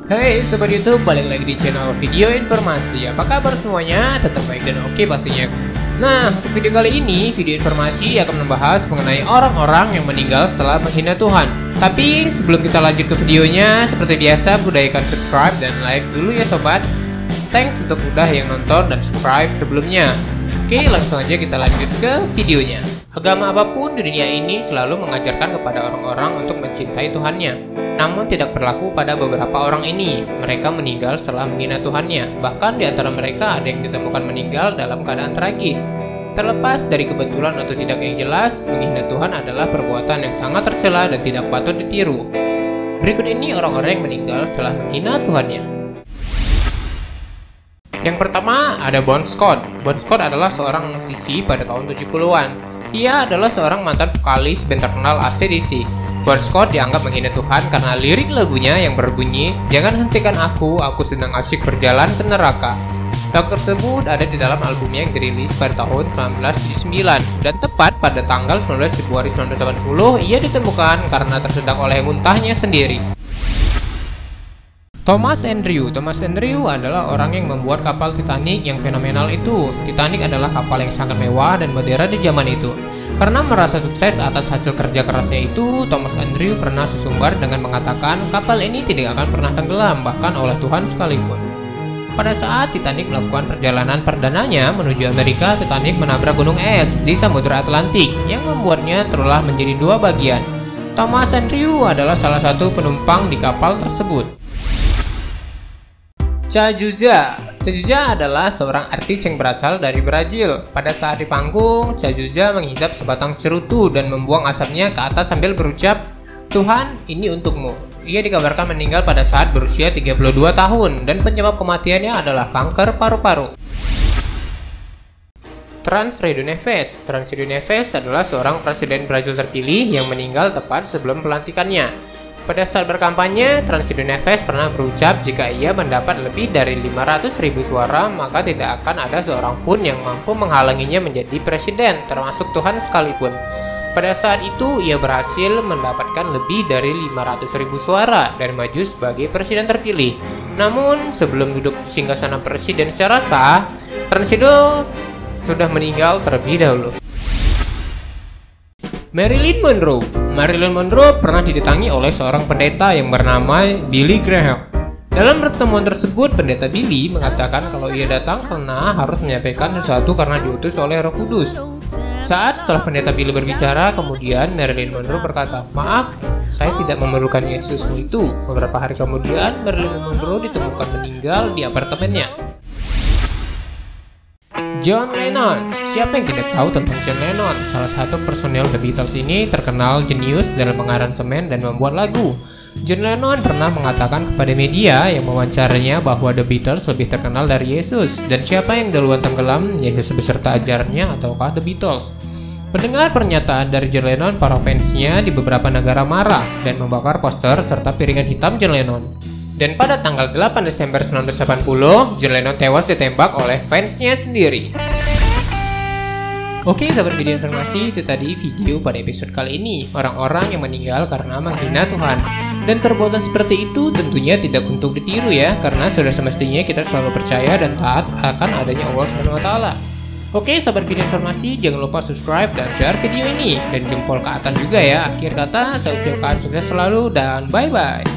Hai Sobat YouTube, balik lagi di channel video informasi. Apa kabar semuanya? Tetap baik dan oke pastinya. Nah, untuk video kali ini, video informasi akan membahas mengenai orang-orang yang meninggal setelah menghina Tuhan. Tapi sebelum kita lanjut ke videonya, seperti biasa budayakan subscribe dan like dulu ya sobat. Thanks untuk udah yang nonton dan subscribe sebelumnya. Oke, langsung aja kita lanjut ke videonya. Agama apapun di dunia ini selalu mengajarkan kepada orang-orang untuk mencintai Tuhannya. Namun tidak berlaku pada beberapa orang ini. Mereka meninggal setelah menghina Tuhannya. Bahkan di antara mereka ada yang ditemukan meninggal dalam keadaan tragis. Terlepas dari kebetulan atau tidak yang jelas, menghina Tuhan adalah perbuatan yang sangat tercela dan tidak patut ditiru. Berikut ini orang-orang yang meninggal setelah menghina Tuhannya. Yang pertama ada Bon Scott. Bon Scott adalah seorang musisi pada tahun 70-an. Ia adalah seorang mantan vokalis band terkenal AC/DC. Bon Scott dianggap menghina Tuhan karena lirik lagunya yang berbunyi, "Jangan hentikan aku sedang asyik berjalan ke neraka." Lagu tersebut ada di dalam albumnya yang dirilis pada tahun 1979, dan tepat pada tanggal 19 Februari 1980 ia ditemukan karena tersedak oleh muntahnya sendiri. Thomas Andrew adalah orang yang membuat kapal Titanic yang fenomenal itu. Titanic adalah kapal yang sangat mewah dan modern di zaman itu. Karena merasa sukses atas hasil kerja kerasnya itu, Thomas Andrew pernah sesumbar dengan mengatakan kapal ini tidak akan pernah tenggelam, bahkan oleh Tuhan sekalipun. Pada saat Titanic melakukan perjalanan perdananya menuju Amerika, Titanic menabrak gunung es di Samudra Atlantik yang membuatnya terulah menjadi dua bagian. Thomas Andrew adalah salah satu penumpang di kapal tersebut. Cazuza adalah seorang artis yang berasal dari Brazil. Pada saat di panggung, Cazuza menghisap sebatang cerutu dan membuang asapnya ke atas sambil berucap, "Tuhan, ini untukmu." Ia dikabarkan meninggal pada saat berusia 32 tahun dan penyebab kematiannya adalah kanker paru-paru. Tancredo Neves adalah seorang presiden Brazil terpilih yang meninggal tepat sebelum pelantikannya. Pada saat berkampanye, Tancredo Neves pernah berucap jika ia mendapat lebih dari 500.000 suara, maka tidak akan ada seorang pun yang mampu menghalanginya menjadi presiden, termasuk Tuhan sekalipun. Pada saat itu, ia berhasil mendapatkan lebih dari 500.000 suara dan maju sebagai presiden terpilih. Namun, sebelum duduk di singgasana presiden secara sah, Tancredo sudah meninggal terlebih dahulu. Marilyn Monroe pernah didatangi oleh seorang pendeta yang bernama Billy Graham. Dalam pertemuan tersebut, pendeta Billy mengatakan kalau ia datang karena harus menyampaikan sesuatu karena diutus oleh Roh Kudus. Setelah pendeta Billy berbicara, kemudian Marilyn Monroe berkata, "Maaf, saya tidak memerlukan Yesusmu itu." Beberapa hari kemudian, Marilyn Monroe ditemukan meninggal di apartemennya. John Lennon. Siapa yang tidak tahu tentang John Lennon? Salah satu personil The Beatles ini terkenal jenius dalam mengaransemen dan membuat lagu. John Lennon pernah mengatakan kepada media yang mewawancaranya bahwa The Beatles lebih terkenal dari Yesus. Dan siapa yang duluan tenggelam, Yesus beserta ajarannya ataukah The Beatles? Mendengar pernyataan dari John Lennon, para fansnya di beberapa negara marah dan membakar poster serta piringan hitam John Lennon. Dan pada tanggal 8 Desember 1980, John Lennon tewas ditembak oleh fansnya sendiri. Oke sahabat video informasi, itu tadi video pada episode kali ini. Orang-orang yang meninggal karena menghina Tuhan. Dan perbuatan seperti itu tentunya tidak untuk ditiru ya, karena sudah semestinya kita selalu percaya dan taat akan adanya Allah SWT. Oke sahabat video informasi, jangan lupa subscribe dan share video ini. Dan jempol ke atas juga ya. Akhir kata, saya ucapkan sukses selalu dan bye-bye.